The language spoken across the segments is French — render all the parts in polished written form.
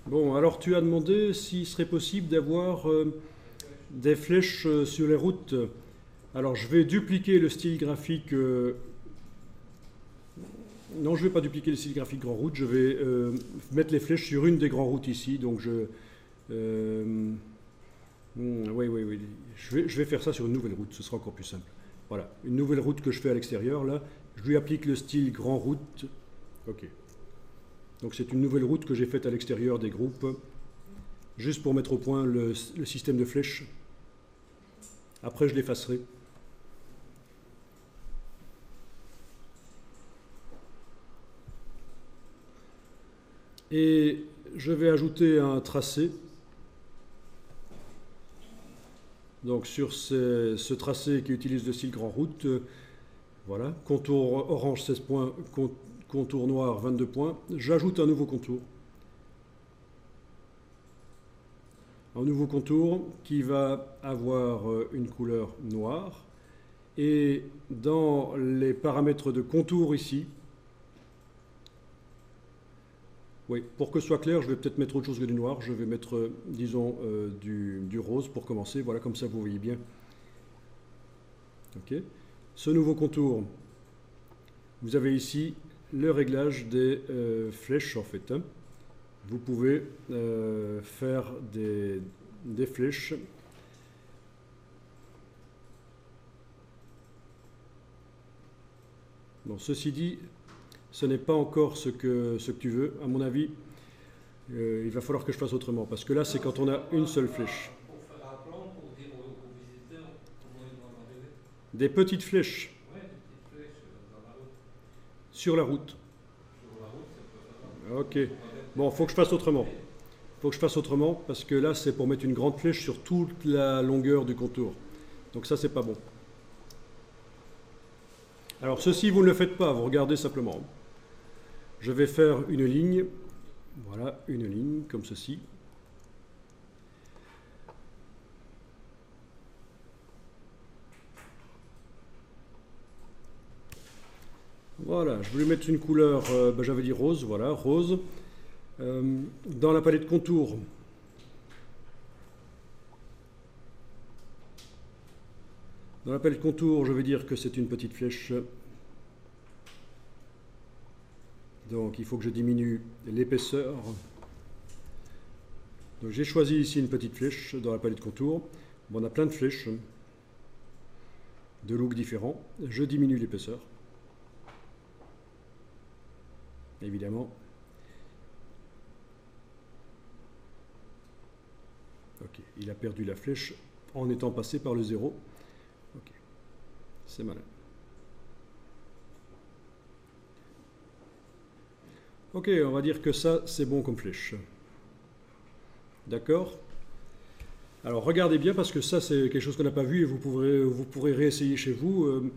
Bon, alors tu as demandé s'il serait possible d'avoir des flèches sur les routes. Alors je vais dupliquer le style graphique. Non, je ne vais pas dupliquer le style graphique grand route. Je vais mettre les flèches sur une des grands routes ici. Donc oui, oui, oui. Je vais faire ça sur une nouvelle route. Ce sera encore plus simple. Voilà, une nouvelle route que je fais à l'extérieur. Là, je lui applique le style grand route. Ok. Donc c'est une nouvelle route que j'ai faite à l'extérieur des groupes, juste pour mettre au point le système de flèches. Après, je l'effacerai. Et je vais ajouter un tracé. Donc sur ce tracé qui utilise le style grand route, voilà, contour orange 16 points, contour noir 22 points, j'ajoute un nouveau contour. Un nouveau contour qui va avoir une couleur noire. Et dans les paramètres de contour ici, oui, pour que ce soit clair, je vais peut-être mettre autre chose que du noir. Je vais mettre, disons, du rose pour commencer. Voilà, comme ça vous voyez bien. Ok. Ce nouveau contour, vous avez ici le réglage des flèches en fait. Hein. Vous pouvez faire des flèches. Bon, ceci dit, ce n'est pas encore ce que tu veux. À mon avis, il va falloir que je fasse autrement. Parce que là, c'est quand on a une seule flèche. Pour faire un plan, pour dire aux visiteurs comment ils doivent arriver. Des petites flèches Ouais, des petites flèches dans la route. sur la route. Sur la route, ça peut faire. Ok. Bon, il faut que je fasse autrement. Faut que je fasse autrement parce que là, c'est pour mettre une grande flèche sur toute la longueur du contour. Donc ça, c'est pas bon. Alors ceci, vous ne le faites pas, vous regardez simplement. Je vais faire une ligne. Voilà, une ligne comme ceci. Voilà, je voulais mettre une couleur, j'avais dit rose, voilà, rose. Dans la palette contour, je vais dire que c'est une petite flèche. Donc il faut que je diminue l'épaisseur. Donc j'ai choisi ici une petite flèche dans la palette contour. Bon, on a plein de flèches de looks différents. Je diminue l'épaisseur. Évidemment. Ok, il a perdu la flèche en étant passé par le 0. Ok, c'est malin. Ok, on va dire que ça, c'est bon comme flèche. D'accord? Alors regardez bien parce que ça, c'est quelque chose qu'on n'a pas vu et vous pourrez réessayer chez vous.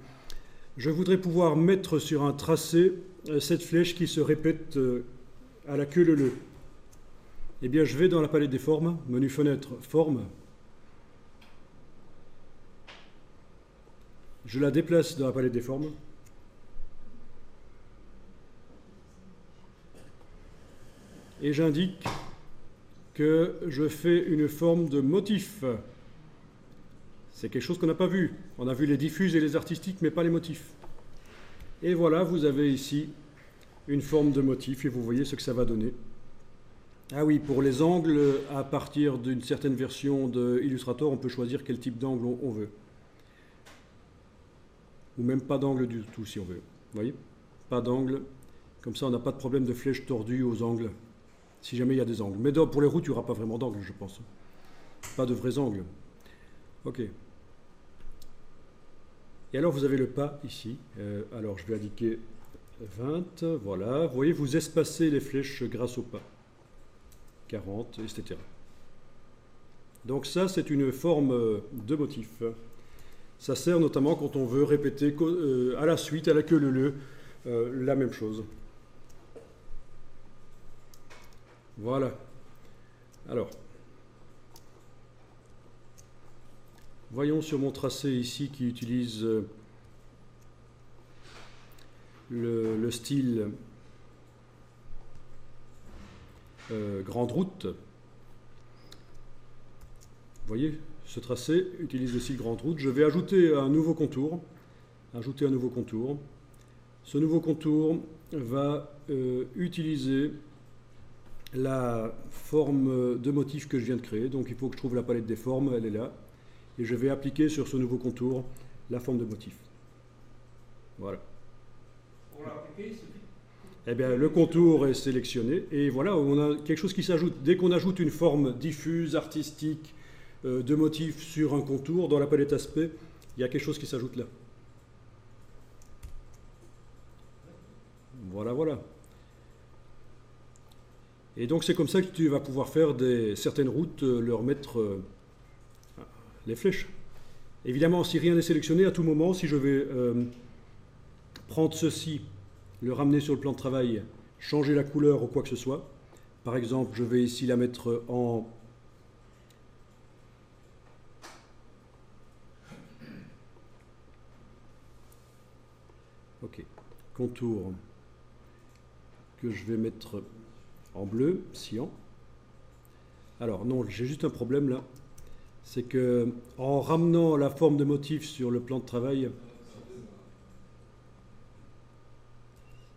Je voudrais pouvoir mettre sur un tracé cette flèche qui se répète à la queue leu-leu. Eh bien, je vais dans la palette des formes, menu fenêtre, forme. Je la déplace dans la palette des formes. Et j'indique que je fais une forme de motif. C'est quelque chose qu'on n'a pas vu. On a vu les diffuses et les artistiques, mais pas les motifs. Et voilà, vous avez ici une forme de motif et vous voyez ce que ça va donner. Ah oui, pour les angles, à partir d'une certaine version de Illustrator, on peut choisir quel type d'angle on veut. Ou même pas d'angle du tout si on veut. Vous voyez? Pas d'angle. Comme ça, on n'a pas de problème de flèche tordue aux angles. Si jamais il y a des angles. Mais pour les routes, il n'y aura pas vraiment d'angle, je pense. Pas de vrais angles. Ok. Et alors, vous avez le pas ici. Alors, je vais indiquer 20. Voilà. Vous voyez, vous espacez les flèches grâce au pas. 40, etc. Donc ça, c'est une forme de motif. Ça sert notamment quand on veut répéter à la suite, à la queue leu-leu, la même chose. Voilà. Alors, voyons sur mon tracé ici qui utilise le style grande route. Vous voyez, ce tracé utilise le site grande route. Je vais ajouter un nouveau contour. Ce nouveau contour va utiliser la forme de motif que je viens de créer. Donc il faut que je trouve la palette des formes, elle est là. Et je vais appliquer sur ce nouveau contour la forme de motif. Voilà. Pour l'appliquer, il suffit. Eh bien, le contour est sélectionné. Et voilà, on a quelque chose qui s'ajoute. Dès qu'on ajoute une forme diffuse, artistique, de motif sur un contour, dans la palette aspect, il y a quelque chose qui s'ajoute là. Voilà, voilà. Et donc c'est comme ça que tu vas pouvoir faire certaines routes, leur mettre les flèches. Évidemment, si rien n'est sélectionné, à tout moment, si je vais prendre ceci, le ramener sur le plan de travail, changer la couleur ou quoi que ce soit, par exemple, je vais ici la mettre en... Ok, contour que je vais mettre en bleu, cyan. Alors non, j'ai juste un problème là. C'est que en ramenant la forme de motif sur le plan de travail,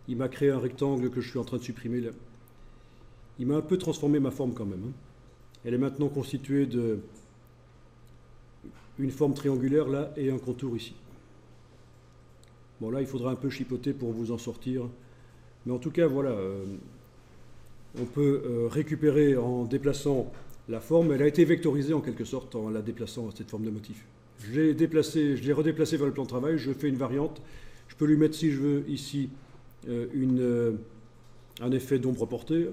il m'a créé un rectangle que je suis en train de supprimer là. Il m'a un peu transformé ma forme quand même. Hein. Elle est maintenant constituée de une forme triangulaire là et un contour ici. Bon là, il faudra un peu chipoter pour vous en sortir. Mais en tout cas, voilà, on peut récupérer en déplaçant la forme. Elle a été vectorisée en quelque sorte en la déplaçant, cette forme de motif. Je l'ai redéplacée vers le plan de travail, je fais une variante. Je peux lui mettre, si je veux, ici, un effet d'ombre portée.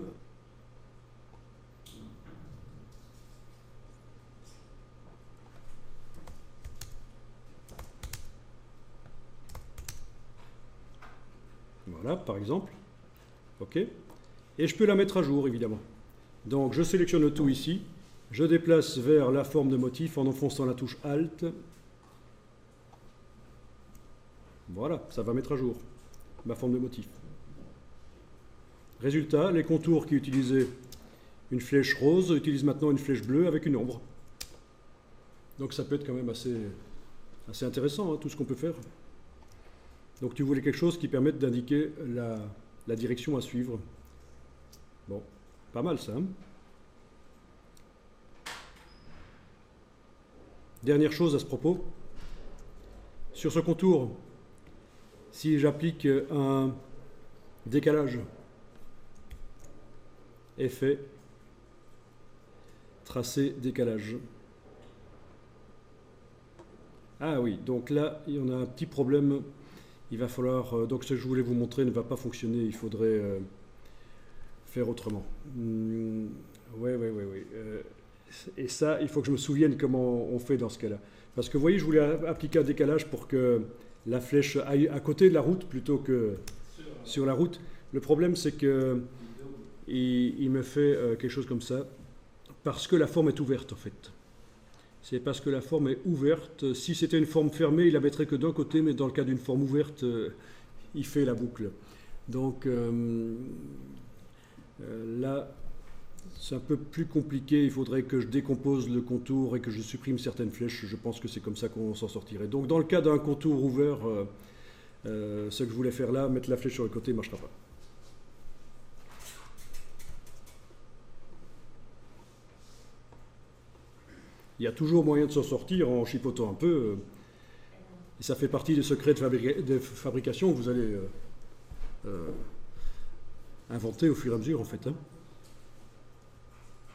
Voilà, par exemple. OK. Et je peux la mettre à jour, évidemment. Donc, je sélectionne le tout ici. Je déplace vers la forme de motif en enfonçant la touche Alt. Voilà, ça va mettre à jour ma forme de motif. Résultat, les contours qui utilisaient une flèche rose utilisent maintenant une flèche bleue avec une ombre. Donc, ça peut être quand même assez intéressant, hein, tout ce qu'on peut faire. Donc tu voulais quelque chose qui permette d'indiquer la direction à suivre. Bon, pas mal ça. Hein. Dernière chose à ce propos. Sur ce contour, si j'applique un décalage, effet, tracé, décalage. Ah oui, donc là, il y en a un petit problème. Il va falloir, donc ce que je voulais vous montrer ne va pas fonctionner, il faudrait faire autrement. Oui. Et ça, il faut que je me souvienne comment on fait dans ce cas-là. Parce que vous voyez, je voulais appliquer un décalage pour que la flèche aille à côté de la route plutôt que sur la route. Le problème, c'est que il me fait quelque chose comme ça, parce que la forme est ouverte en fait. C'est parce que la forme est ouverte. Si c'était une forme fermée, il la mettrait que d'un côté, mais dans le cas d'une forme ouverte, il fait la boucle. Donc là, c'est un peu plus compliqué. Il faudrait que je décompose le contour et que je supprime certaines flèches. Je pense que c'est comme ça qu'on s'en sortirait. Donc dans le cas d'un contour ouvert, ce que je voulais faire là, mettre la flèche sur le côté, ne marchera pas. Il y a toujours moyen de s'en sortir en chipotant un peu. Et ça fait partie des secrets de fabrication que vous allez inventer au fur et à mesure, en fait. Hein.